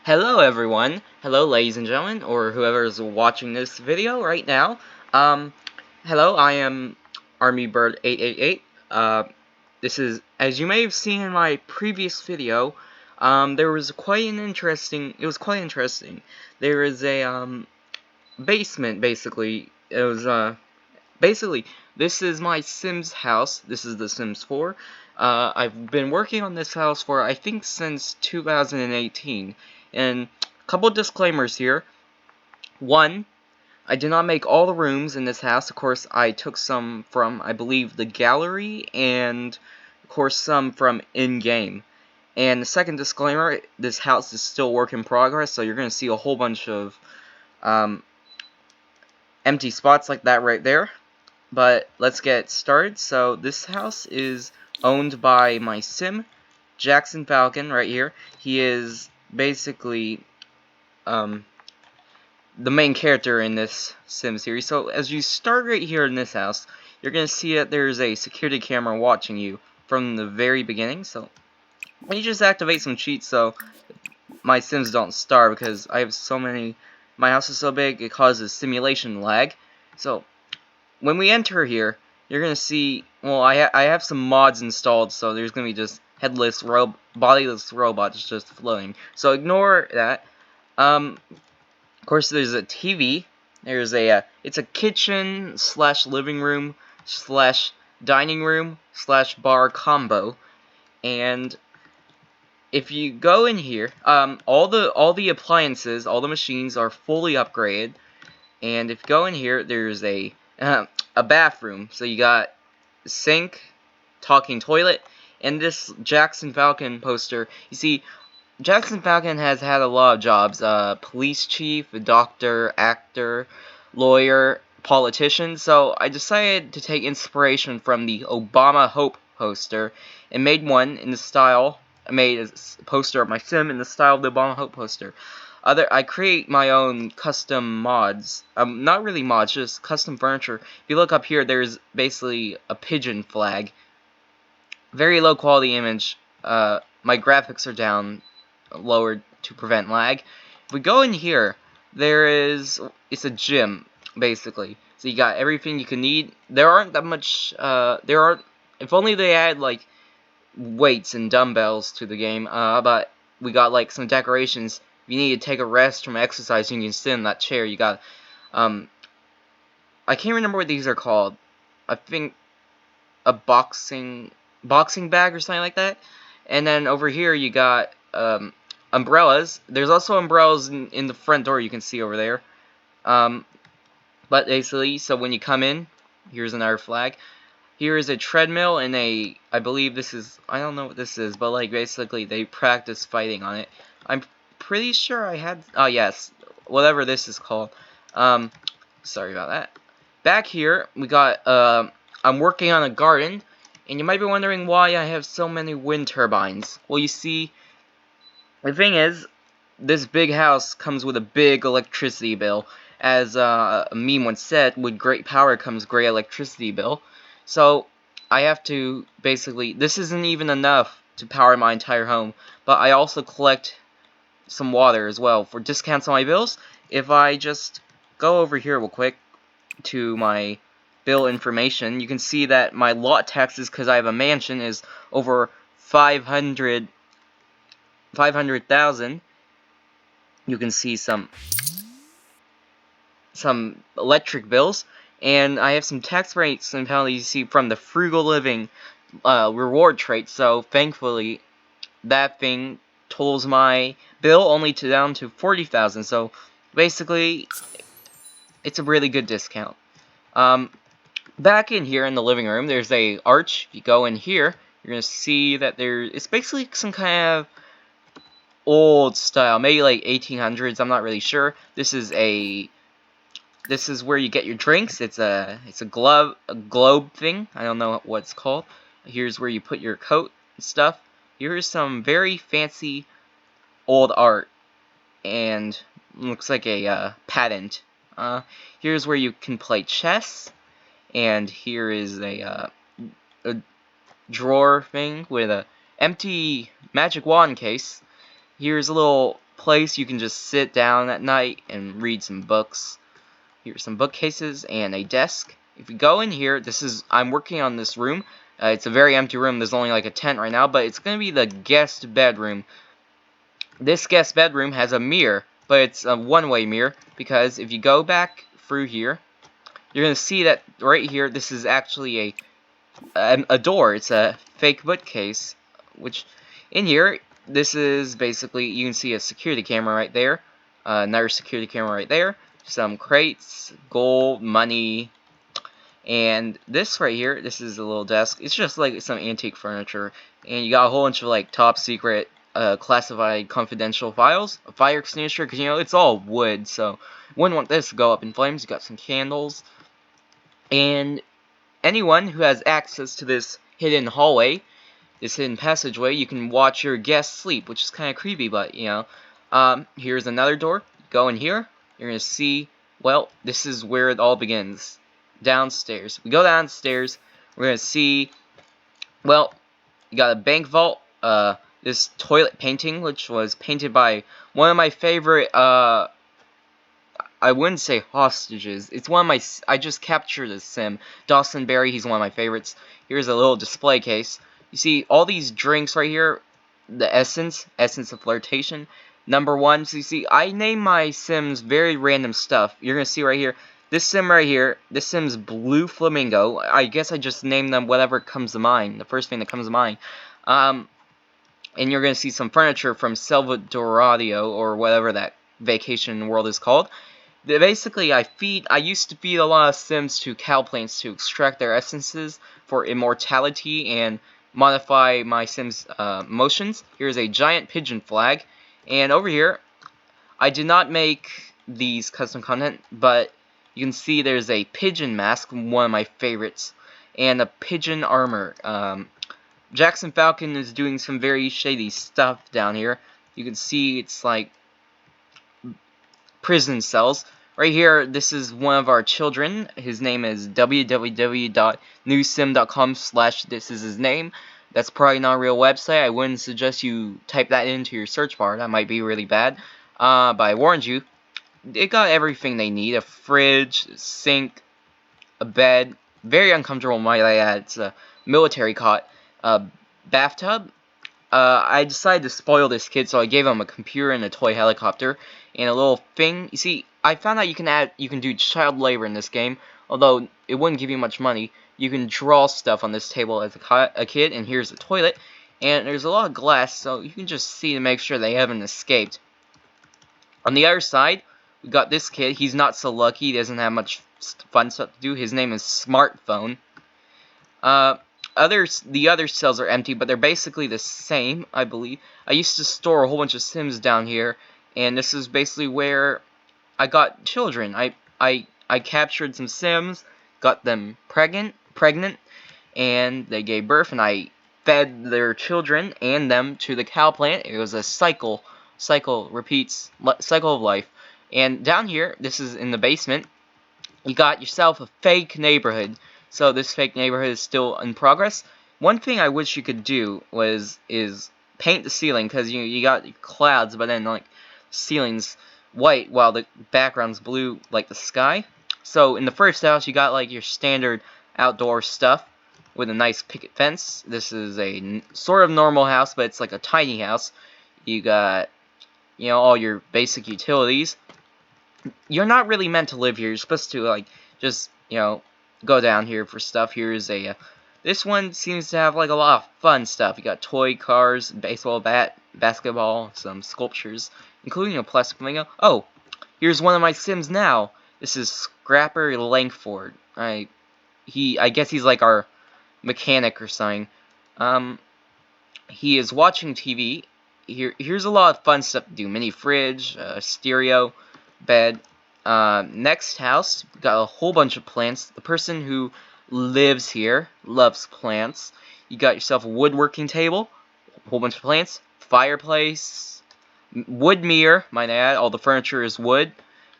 Hello everyone, hello ladies and gentlemen, or whoever is watching this video right now. Hello, I am Army Bird 888. This is, as you may have seen in my previous video, it was quite interesting. There is a, basement, basically. Basically, this is my Sims house. This is the Sims 4. I've been working on this house for, I think, since 2018. And a couple disclaimers here. One, I did not make all the rooms in this house. Of course, I took some from, I believe, the gallery, and, of course, some from in-game. And the second disclaimer, this house is still work in progress, so you're going to see a whole bunch of empty spots like that right there. But let's get started. So this house is owned by my sim, Jaxson Falcon, right here. He is basically the main character in this sim series. So as you start right here in this house, you're going to see that there's a security camera watching you from the very beginning. So let me just activate some cheats so my sims don't starve, because I have so many. My house is so big it causes simulation lag. So when we enter here, you're gonna see, well, I have some mods installed, so there's gonna be just bodiless robots just floating. So ignore that. Of course, there's a TV. There's it's a kitchen slash living room slash dining room slash bar combo. And if you go in here, all the appliances, all the machines are fully upgraded. And if you go in here, there's a bathroom. So you got sink, talking toilet, and this Jaxson Falcon poster. You see, Jaxson Falcon has had a lot of jobs. Police chief, doctor, actor, lawyer, politician. So I decided to take inspiration from the Obama Hope poster and made one in the style. I made a poster of my sim in the style of the Obama Hope poster. I create my own custom mods. Not really mods, just custom furniture. If you look up here, there's basically a pigeon flag. Very low quality image. My graphics are down, lowered to prevent lag. If we go in here, it's a gym, basically. So you got everything you can need. There aren't that much, if only they add, like, weights and dumbbells to the game, but we got, like, some decorations. If you need to take a rest from exercising, you can sit in that chair. You got, I can't remember what these are called. I think a boxing bag or something like that. And then over here you got umbrellas. There's also umbrellas in the front door, you can see over there. But basically, so when you come in, here's another flag. Here is a treadmill and I believe this is, I don't know what this is, but like basically they practice fighting on it. I'm pretty sure I had, oh yes, whatever this is called. Sorry about that. Back here, we got, I'm working on a garden, and you might be wondering why I have so many wind turbines. Well, you see, the thing is, this big house comes with a big electricity bill. As a meme once said, with great power comes great electricity bill. So, I have to, basically, this isn't even enough to power my entire home, but I also collect some water as well for discounts on my bills. If I just go over here real quick to my bill information, you can see that my lot taxes, because I have a mansion, is over 500,000. You can see some electric bills, and I have some tax rates and penalties you see from the frugal living reward trait. So thankfully, that thing totals my bill only down to 40,000. So basically, it's a really good discount. Back in here in the living room, there's a arch. If you go in here, you're gonna see that it's basically some kind of old style, maybe like 1800s. I'm not really sure. This is where you get your drinks. It's a globe thing. I don't know what it's called. Here's where you put your coat and stuff. Here's some very fancy old art, and looks like a patent. Here's where you can play chess, and here is a drawer thing with a empty magic wand case. Here's a little place you can just sit down at night and read some books. Here's some bookcases and a desk. If you go in here, I'm working on this room. It's a very empty room. There's only like a tent right now, but it's going to be the guest bedroom. This guest bedroom has a mirror, but it's a one-way mirror, because if you go back through here, you're going to see that right here, this is actually a door. It's a fake bookcase, which in here, this is basically, you can see a security camera right there, another security camera right there, some crates, gold, money, and this right here, this is a little desk. It's just like some antique furniture, and you got a whole bunch of like top secret, classified confidential files, a fire extinguisher, because you know it's all wood, so wouldn't want this to go up in flames. You got some candles, and anyone who has access to this hidden hallway, this hidden passageway, you can watch your guests sleep, which is kind of creepy, but you know. Here's another door. Go in here. You're gonna see. Well, this is where it all begins. Downstairs. We go downstairs. We're gonna see. Well, you got a bank vault. This toilet painting, which was painted by one of my favorite. I wouldn't say hostages. It's one of my. I just captured a sim. Dawson Berry. He's one of my favorites. Here's a little display case. You see all these drinks right here. The essence of flirtation. #1. So you see, I name my sims very random stuff. You're gonna see right here. This sim right here, this sim's Blue Flamingo. I guess I just named them whatever comes to mind, the first thing that comes to mind. And you're going to see some furniture from Salvadoradio, or whatever that vacation world is called. Basically, I used to feed a lot of sims to cow plants to extract their essences for immortality and modify my sims' motions. Here's a giant pigeon flag. And over here, I did not make these custom content, but you can see there's a pigeon mask, one of my favorites, and a pigeon armor. Jaxson Falcon is doing some very shady stuff down here. You can see it's like prison cells. Right here, this is one of our children. His name is www.newsim.com/this is his name. That's probably not a real website. I wouldn't suggest you type that into your search bar. That might be really bad. But I warned you. It got everything they need. A fridge, a sink, a bed. Very uncomfortable, might I add. It's a military cot. A bathtub. I decided to spoil this kid, so I gave him a computer and a toy helicopter. And a little thing. You see, I found out you can do child labor in this game. Although, it wouldn't give you much money. You can draw stuff on this table as a kid. And here's a toilet. And there's a lot of glass, so you can just see to make sure they haven't escaped. On the other side, we got this kid. He's not so lucky. He doesn't have much fun stuff to do. His name is Smartphone. The other cells are empty, but they're basically the same, I believe. I used to store a whole bunch of sims down here, and this is basically where I got children. I captured some sims, got them pregnant, and they gave birth, and I fed their children and them to the cow plant. It was a cycle repeats, cycle of life. And down here, this is in the basement, you got yourself a fake neighborhood. So this fake neighborhood is still in progress. One thing I wish you could do is paint the ceiling, because you got clouds, but then like ceiling's white while the background's blue like the sky. So in the first house, you got like your standard outdoor stuff with a nice picket fence. This is a sort of normal house, but it's like a tiny house. You got, you know, all your basic utilities. You're not really meant to live here. You're supposed to like just, you know, go down here for stuff. Here's a this one seems to have like a lot of fun stuff. You got toy cars, baseball bat, basketball, some sculptures, including a plastic flamingo. Oh, here's one of my sims now. This is Scrapper Langford. I guess he's like our mechanic or something. He is watching TV. Here's a lot of fun stuff to do. Mini fridge, stereo, bed. Next house, got a whole bunch of plants. The person who lives here loves plants. You got yourself a woodworking table, a whole bunch of plants, fireplace, wood mirror, might I add. All the furniture is wood,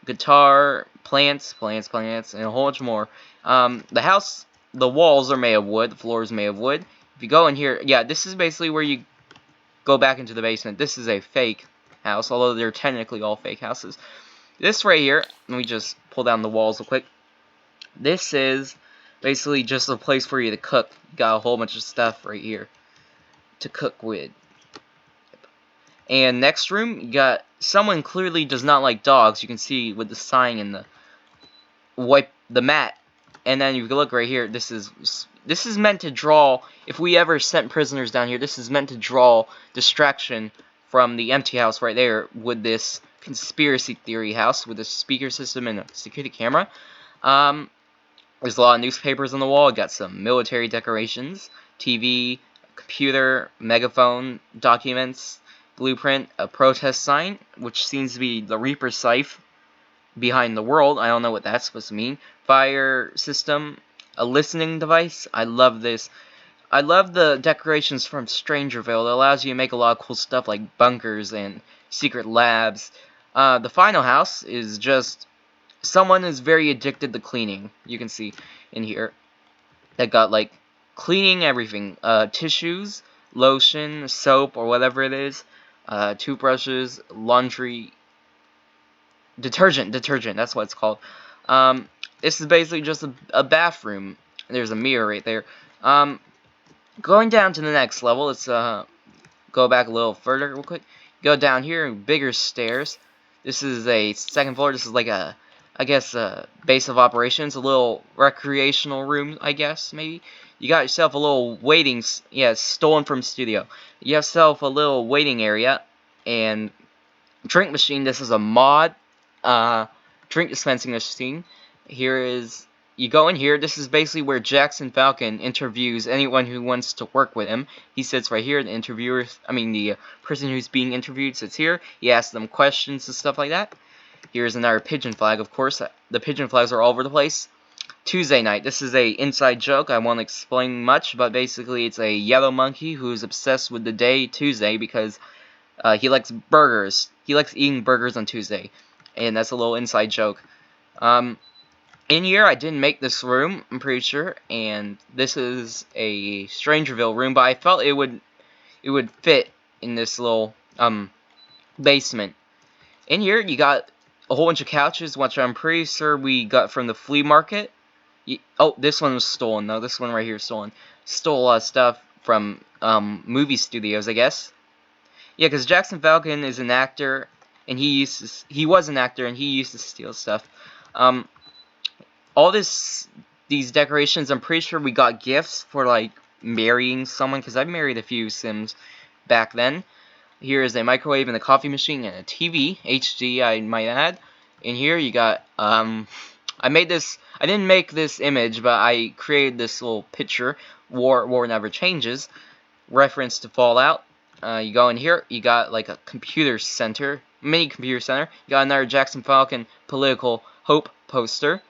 guitar, plants, and a whole bunch more. The house, the walls are made of wood, the floor is made of wood. If you go in here, yeah, this is basically where you go back into the basement. This is a fake house, although they're technically all fake houses. This right here, let me just pull down the walls real quick. This is basically just a place for you to cook. You got a whole bunch of stuff right here to cook with. And next room, you got someone clearly does not like dogs. You can see with the sign and the mat. And then you can look right here. This is meant to draw. If we ever sent prisoners down here, this is meant to draw distraction from the empty house right there with this conspiracy theory house with a speaker system and a security camera. There's a lot of newspapers on the wall. Got some military decorations, TV, computer, megaphone, documents, blueprint, a protest sign, which seems to be the Reaper scythe behind the world. I don't know what that's supposed to mean. Fire system, a listening device. I love this. I love the decorations from Strangerville. It allows you to make a lot of cool stuff like bunkers and secret labs. The final house is just someone is very addicted to cleaning. You can see in here that got like cleaning everything. Tissues, lotion, soap, or whatever it is. Toothbrushes, laundry, detergent, that's what it's called. This is basically just a bathroom. There's a mirror right there. Going down to the next level, let's go back a little further real quick. Go down here, bigger stairs. This is a second floor. This is like a, I guess, a base of operations, a little recreational room, I guess, maybe. You got yourself a little waiting, yeah, stolen from studio. You have yourself a little waiting area, and drink machine. This is a mod, drink dispensing machine. Here is, you go in here. This is basically where Jaxson Falcon interviews anyone who wants to work with him. He sits right here. The interviewer, the person who's being interviewed sits here. He asks them questions and stuff like that. Here's another pigeon flag, of course. The pigeon flags are all over the place. Tuesday night. This is a inside joke. I won't explain much, but basically it's a yellow monkey who's obsessed with the day Tuesday because he likes burgers. He likes eating burgers on Tuesday. And that's a little inside joke. In here, I didn't make this room, I'm pretty sure. And this is a Strangerville room, but I felt it would fit in this little basement. In here, you got a whole bunch of couches, which I'm pretty sure we got from the flea market. Oh, this one was stolen, though. This one right here is stolen. Stole a lot of stuff from movie studios, I guess. Yeah, because Jaxson Falcon is an actor, and he was an actor, and he used to steal stuff. All these decorations, I'm pretty sure we got gifts for, like, marrying someone, because I married a few Sims back then. Here is a microwave and a coffee machine and a TV, HD, I might add. In here, you got, I didn't make this image, but I created this little picture, War Never Changes, reference to Fallout. You go in here, you got like a computer center, mini computer center. You got another Jaxson Falcon political hope poster.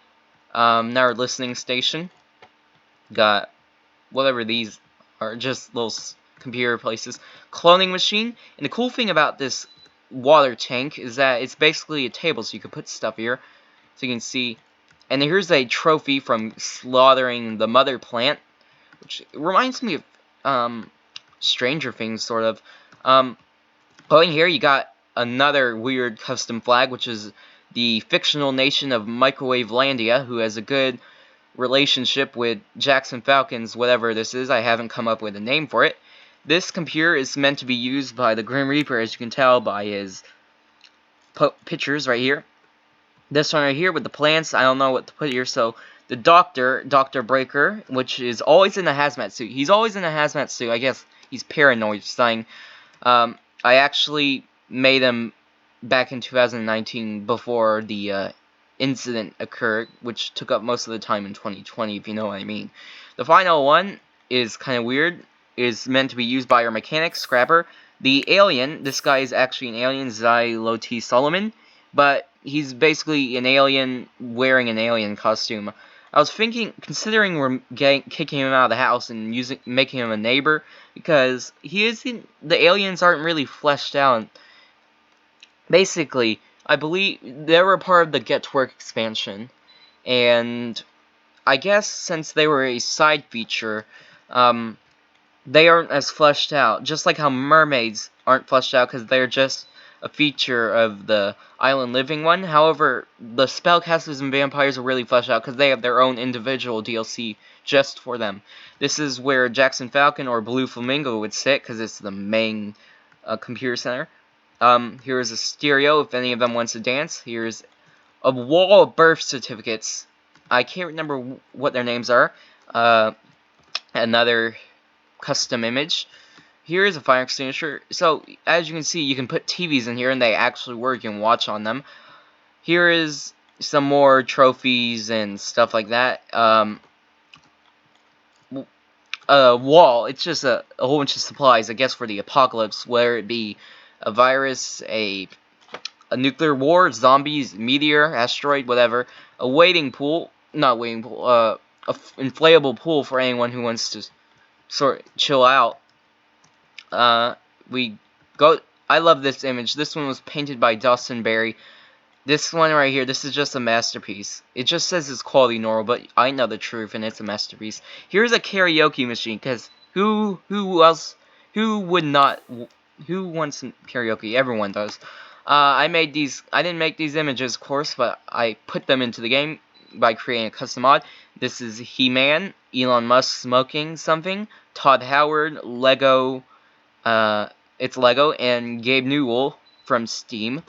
Another listening station. Got whatever these are, just little computer places. Cloning machine. And the cool thing about this water tank is that it's basically a table, so you can put stuff here. So you can see. And here's a trophy from slaughtering the mother plant, which reminds me of Stranger Things, sort of. Going here, you got another weird custom flag, which is the fictional nation of Microwave-landia, who has a good relationship with Jaxson Falcon's whatever this is. I haven't come up with a name for it. This computer is meant to be used by the Grim Reaper, as you can tell by his pictures right here. This one right here with the plants, I don't know what to put here. So the Dr. Breaker, which is always in a hazmat suit. He's always in a hazmat suit. I guess he's paranoid saying. I actually made him back in 2019 before the incident occurred, which took up most of the time in 2020, if you know what I mean. The final one is kind of weird. Is meant to be used by our mechanic, Scrapper. The alien, this guy is actually an alien, Xyloti Solomon, but he's basically an alien wearing an alien costume. I was considering we're kicking him out of the house and making him a neighbor, because the aliens aren't really fleshed out. Basically, I believe they were part of the Get to Work expansion, and I guess since they were a side feature, they aren't as fleshed out. Just like how mermaids aren't fleshed out because they're just a feature of the Island Living one. However, the spellcasters and vampires are really fleshed out because they have their own individual DLC just for them. This is where Jaxson Falcon or Blue Flamingo would sit because it's the main computer center. Here's a stereo if any of them wants to dance. Here's a wall of birth certificates. I can't remember what their names are. Another custom image. Here is a fire extinguisher. So, as you can see, you can put TVs in here and they actually work. You can watch on them. Here is some more trophies and stuff like that. Wall. It's just a whole bunch of supplies, I guess, for the apocalypse, whether it be a virus, a nuclear war, zombies, meteor, asteroid, whatever. A waiting pool. Not waiting pool. A inflatable pool for anyone who wants to chill out. We go. I love this image. This one was painted by Dustin Berry. This one right here, this is just a masterpiece. It just says it's quality normal, but I know the truth, and it's a masterpiece. Here's a karaoke machine, because who would not, who wants karaoke? Everyone does. I didn't make these images, of course, but I put them into the game by creating a custom mod. This is He-Man, Elon Musk smoking something, Todd Howard, Lego, it's Lego, and Gabe Newell from Steam.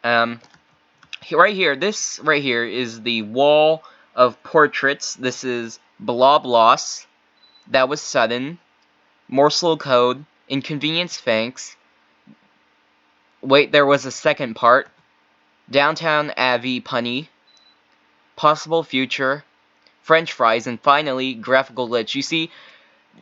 Right here, this right here is the wall of portraits. This is Blob Loss, That Was Sudden, Morsel Code, Inconvenience Thanks. Wait, there was a second part. Downtown Abbey Punny, Possible Future, French Fries, and finally, Graphical Glitch. You see,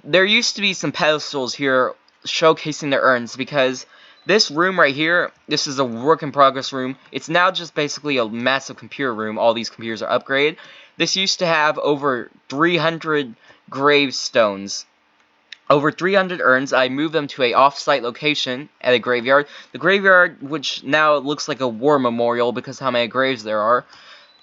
there used to be some pedestals here showcasing the urns, because this room right here, this is a work-in-progress room. It's now just basically a massive computer room. All these computers are upgraded. This used to have over 300 gravestones. Over 300 urns. I moved them to a off-site location at a graveyard. The graveyard, which now looks like a war memorial because how many graves there are.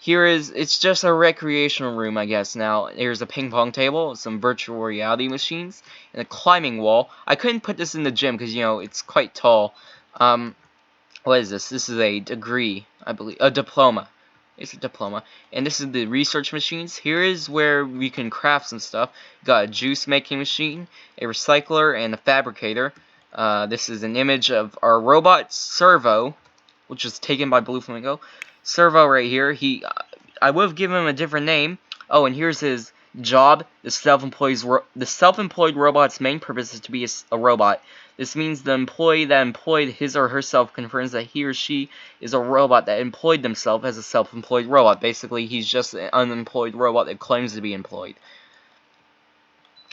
It's just a recreational room, I guess. Now, here's a ping pong table, some virtual reality machines, and a climbing wall. I couldn't put this in the gym because, you know, it's quite tall. What is this? This is a degree, I believe. A diploma. It's a diploma. And this is the research machines. Here is where we can craft some stuff. Got a juice making machine, a recycler, and a fabricator. This is an image of our robot, Servo, which was taken by Blue Flamingo. Servo right here, I would have given him a different name. Oh, and here's his job. The self-employed robot's main purpose is to be a robot. This means the employee that employed his or herself confirms that he or she is a robot that employed themselves as a self-employed robot. Basically, he's just an unemployed robot that claims to be employed.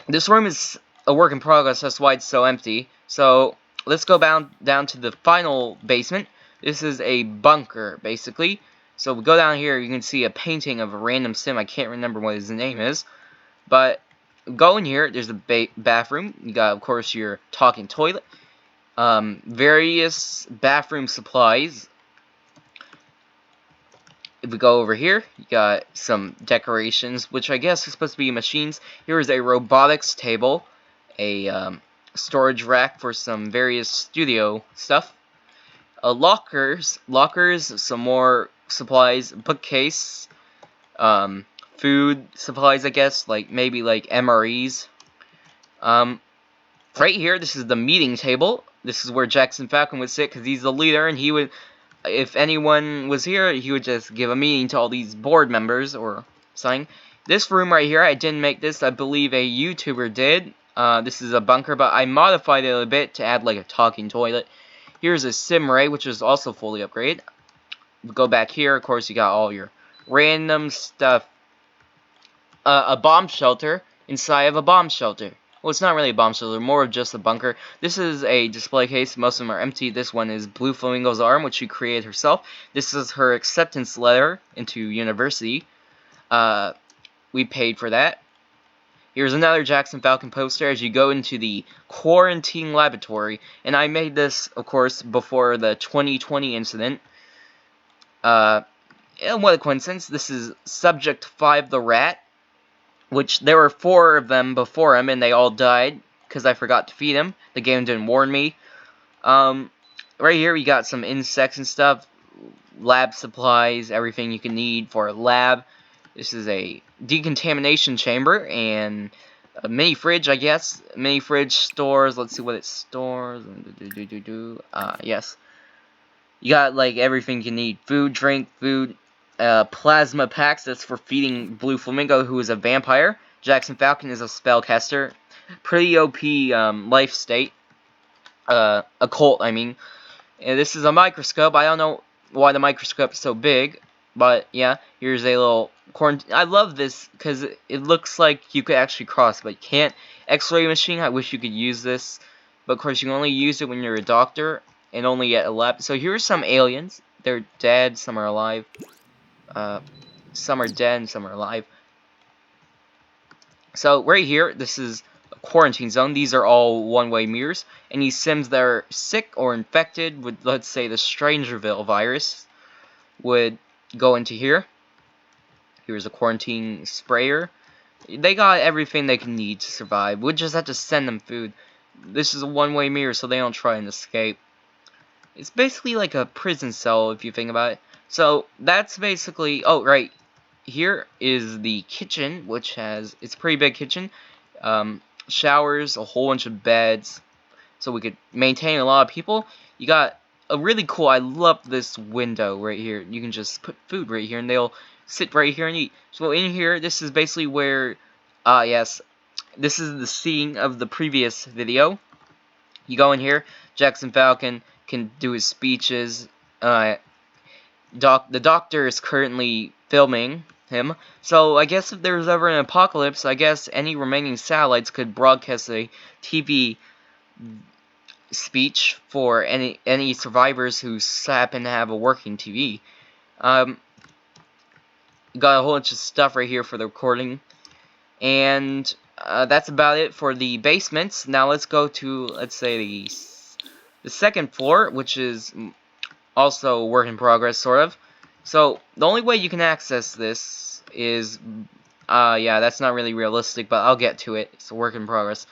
This room is a work in progress, that's why it's so empty. So, let's go down to the final basement. This is a bunker, basically. So we go down here, you can see a painting of a random sim. I can't remember what his name is. But go in here, there's a bathroom. You got, of course, your talking toilet. Various bathroom supplies. If we go over here, you got some decorations, which I guess is supposed to be machines. Here is a robotics table. A storage rack for some various studio stuff. Lockers, some more supplies, bookcase, food supplies, I guess, maybe MREs. Right here, this is the meeting table. This is where Jaxson Falcon would sit, because he's the leader, and he would, if anyone was here, he would just give a meeting to all these board members, or something. This room right here, I didn't make this, I believe a YouTuber did. This is a bunker, but I modified it a bit to add, a talking toilet. Here's a sim ray, which is also fully upgraded. Go back here, of course, you got all your random stuff. A bomb shelter inside of a bomb shelter. Well, it's not really a bomb shelter, more of just a bunker. This is a display case. Most of them are empty. This one is Blue Flamingo's arm, which she created herself. This is her acceptance letter into university. We paid for that. Here's another Jaxson Falcon poster as you go into the quarantine laboratory. And I made this, of course, before the 2020 incident. What a coincidence. This is Subject 5 the Rat, which there were 4 of them before him, and they all died because I forgot to feed him. The game didn't warn me. right here we got some insects and stuff, lab supplies, everything you can need for a lab. This is a decontamination chamber and a mini fridge, I guess. Mini fridge stores. Let's see what it stores. Yes. You got like everything you need: food, drink, food, plasma packs. That's for feeding Blue Flamingo, who is a vampire. Jaxson Falcon is a spellcaster. Pretty OP life state. Occult, I mean. And this is a microscope. I don't know why the microscope is so big, but yeah, here's a little quarantine. I love this because it looks like you could actually cross, but you can't. X-ray machine. I wish you could use this, but of course you can only use it when you're a doctor and only at a lab. So here are some aliens. They're dead. Some are alive. Some are dead and some are alive. So right here, this is a quarantine zone. These are all one-way mirrors. Any Sims that are sick or infected with, let's say, the Strangerville virus would go into here. Here's a quarantine sprayer. They got everything they can need to survive. We just have to send them food. This is a one-way mirror, so they don't try and escape. It's basically like a prison cell, if you think about it. So that's basically... Oh, right. Here is the kitchen, which has... It's a pretty big kitchen. Showers, a whole bunch of beds, so we could maintain a lot of people. You got a really cool... I love this window right here. You can just put food right here, and they'll sit right here and eat. So in here, this is basically where... yes. This is the scene of the previous video. You go in here, Jaxson Falcon can do his speeches. The doctor is currently filming him. So I guess if there's ever an apocalypse, I guess any remaining satellites could broadcast a TV speech for any survivors who happen to have a working TV. Got a whole bunch of stuff right here for the recording. And that's about it for the basements. Now let's go to, let's say, the second floor, which is also a work in progress, sort of. So the only way you can access this is, yeah, that's not really realistic, but I'll get to it. It's a work in progress.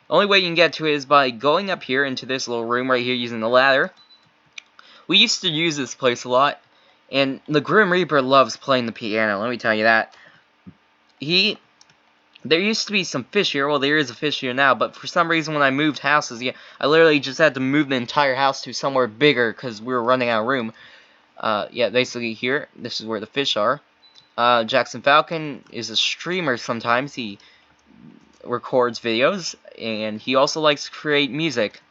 The only way you can get to it is by going up here into this little room right here using the ladder. We used to use this place a lot, and the Grim Reaper loves playing the piano, let me tell you that. There used to be some fish here. Well, there is a fish here now, but for some reason when I moved houses, yeah, I literally just had to move the entire house to somewhere bigger because we were running out of room. Yeah, basically here, this is where the fish are. Jaxson Falcon is a streamer sometimes. He records videos, and he also likes to create music.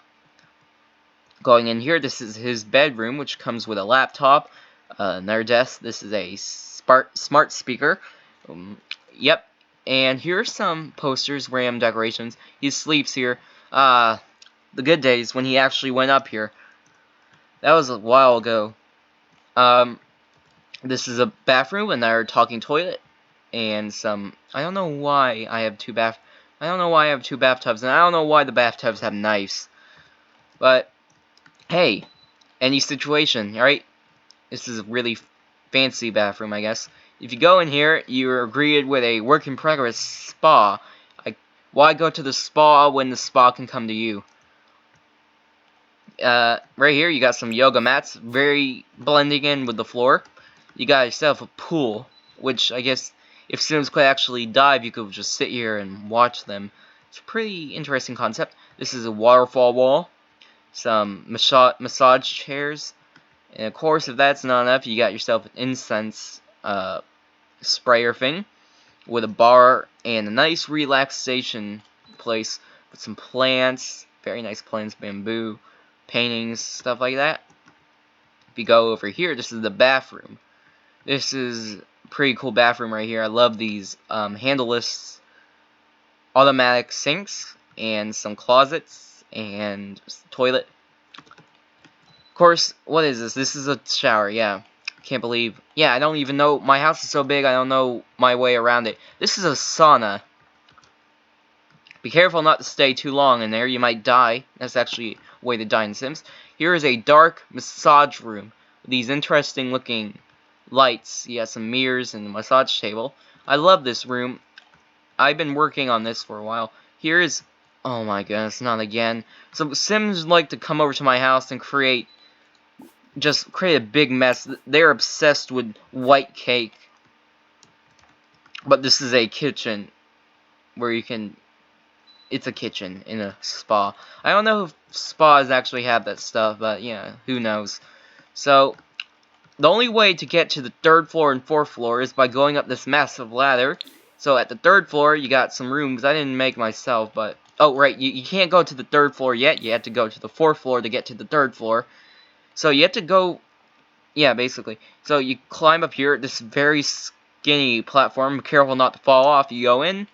Going in here, this is his bedroom, which comes with a laptop, another desk. This is a smart speaker. Yep. And here's some posters, random decorations. He sleeps here. The good days when he actually went up here. That was a while ago. This is a bathroom, another talking toilet, and some... I don't know why I have two bathtubs, and I don't know why the bathtubs have knives. But, hey, any situation, alright? This is a really fancy bathroom, I guess. If you go in here, you're greeted with a work-in-progress spa. Why go to the spa when the spa can come to you? Right here, you got some yoga mats, very blending in with the floor. You got yourself a pool, which I guess if Sims could actually dive, you could just sit here and watch them. It's a pretty interesting concept. This is a waterfall wall, some massage chairs, and of course, if that's not enough, you got yourself an incense sprayer thing with a bar and a nice relaxation place with some plants, very nice plants, bamboo, paintings, stuff like that. If you go over here, this is the bathroom. This is a pretty cool bathroom right here. I love these handleless automatic sinks and some closets and just a toilet. Of course, what is this? This is a shower, yeah. Can't believe. Yeah, I don't even know. My house is so big, I don't know my way around it. This is a sauna. Be careful not to stay too long in there. You might die. That's actually a way to die in Sims. Here is a dark massage room with these interesting looking lights. You got some mirrors and a massage table. I love this room. I've been working on this for a while. Here is... Oh my goodness, not again. So Sims like to come over to my house and create just create a big mess. They're obsessed with white cake. But this is a kitchen where you can... It's a kitchen in a spa. I don't know if spas actually have that stuff, but yeah, who knows. So, the only way to get to the 3rd floor and 4th floor is by going up this massive ladder. So at the 3rd floor, you got some rooms. I didn't make myself, but... Oh, right, you can't go to the 3rd floor yet. You have to go to the 4th floor to get to the 3rd floor. So you have to go... Yeah, basically. So you climb up here, this very skinny platform. Be careful not to fall off. You go in.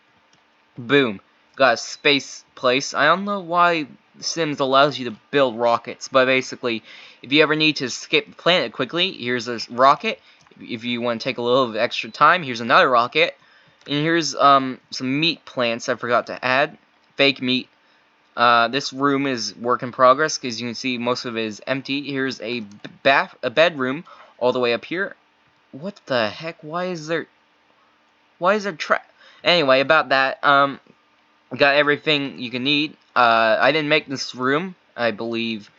Boom. Got a space place. I don't know why Sims allows you to build rockets, but basically, if you ever need to escape the planet quickly, here's a rocket. If you want to take a little extra time, here's another rocket. And here's some meat plants I forgot to add. Fake meat. This room is work in progress, because you can see most of it is empty. Here's a bedroom all the way up here. What the heck? Why is there Anyway, about that, got everything you can need. I didn't make this room, I believe.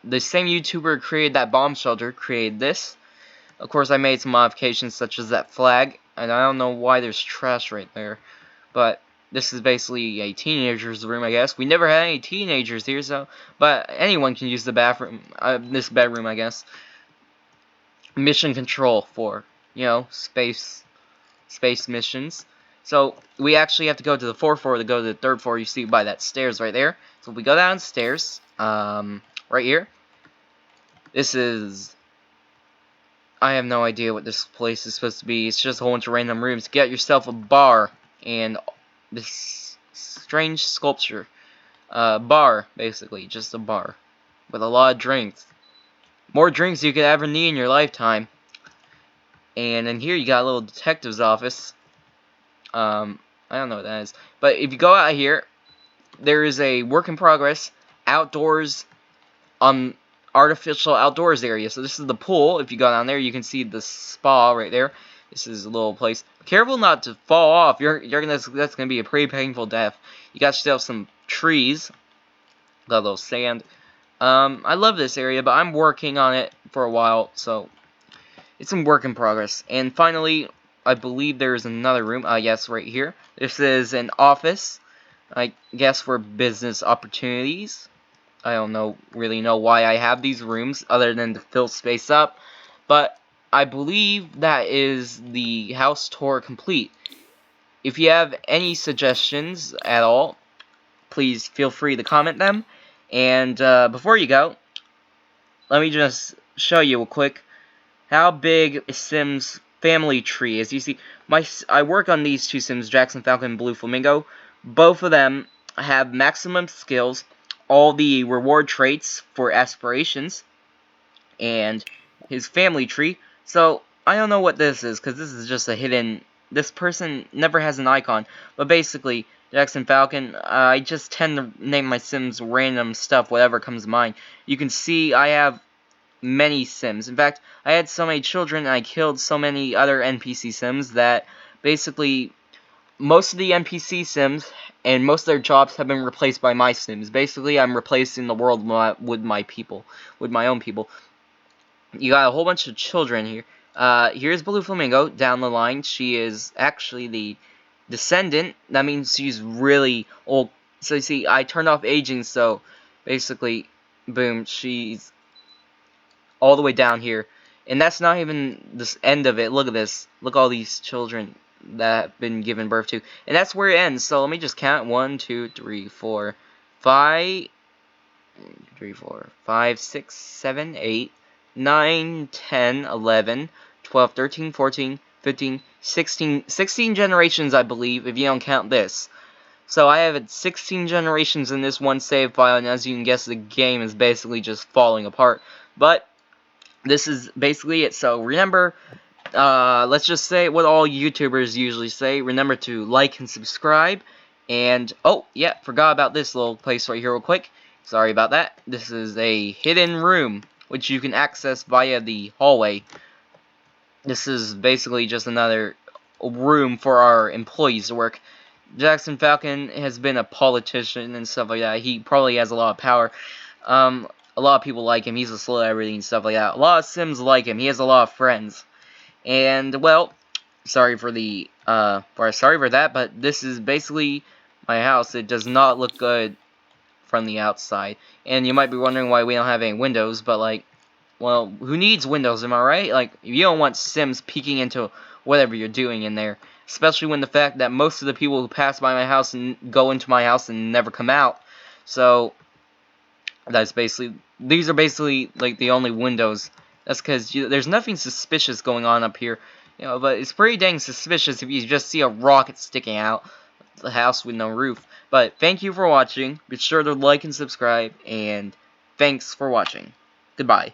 The same YouTuber who created that bomb shelter created this. Of course, I made some modifications such as that flag, and I don't know why there's trash right there. But this is basically a teenager's room, I guess. We never had any teenagers here, so... But anyone can use the bathroom, this bedroom, I guess. Mission control for, you know, space missions. So, we actually have to go to the 4th floor to go to the 3rd floor. You see by that stairs right there. So, we go downstairs, right here. This is... I have no idea what this place is supposed to be. It's just a whole bunch of random rooms. Get yourself a bar and this strange sculpture. Bar, basically. Just a bar. With a lot of drinks. More drinks you could ever need in your lifetime. And in here you got a little detective's office. I don't know what that is. But if you go out here, there is a work in progress outdoors artificial outdoors area. So this is the pool. If you go down there, you can see the spa right there. This is a little place. Careful not to fall off. That's gonna be a pretty painful death. You got yourself some trees. Got a little sand. I love this area, but I'm working on it for a while, so it's some work in progress. And finally, I believe there is another room. Yes, right here. This is an office, I guess, for business opportunities. I don't really know why I have these rooms, other than to fill space up. But I believe that is the house tour complete. If you have any suggestions at all, please feel free to comment them. And before you go, let me just show you real quick how big Sims family tree is. You see, I work on these two Sims, Jaxson Falcon and Blue Flamingo. Both of them have maximum skills, all the reward traits for aspirations, and his family tree. So, I don't know what this is, because this is just a hidden... This person never has an icon, but basically, Jaxson Falcon, I just tend to name my Sims random stuff, whatever comes to mind. You can see I have many Sims. In fact, I had so many children and I killed so many other NPC Sims that basically most of the NPC Sims and most of their jobs have been replaced by my Sims. Basically, I'm replacing the world with my people, with my own people. You got a whole bunch of children here. Here's Blue Flamingo down the line. She is actually the descendant. That means she's really old. So you see, I turned off aging, so basically, boom, she's all the way down here. And that's not even the end of it. Look at this. Look at all these children that have been given birth to. And that's where it ends. So let me just count. 1, 2, 3, 4, 5, 6, 7, 8, 9, 10, 11, 12, 13, 14, 15, 16 generations, I believe, if you don't count this. So I have 16 generations in this one save file, and as you can guess, the game is basically just falling apart. But this is basically it. So remember, let's just say what all YouTubers usually say. Remember to like and subscribe. And, oh, yeah, forgot about this little place right here real quick. Sorry about that. This is a hidden room, which you can access via the hallway. This is basically just another room for our employees to work. Jaxson Falcon has been a politician and stuff like that. He probably has a lot of power. a lot of people like him. He's a celebrity and stuff like that. A lot of Sims like him. He has a lot of friends. And, well, sorry for that, but this is basically my house. It does not look good from the outside. And you might be wondering why we don't have any windows, but, like, well, who needs windows, am I right? Like, you don't want Sims peeking into whatever you're doing in there. Especially when the fact that most of the people who pass by my house and go into my house and never come out. So, these are basically, like, the only windows. That's because there's nothing suspicious going on up here. You know, but it's pretty dang suspicious if you just see a rocket sticking out of the house with no roof. But thank you for watching. Be sure to like and subscribe, and thanks for watching. Goodbye.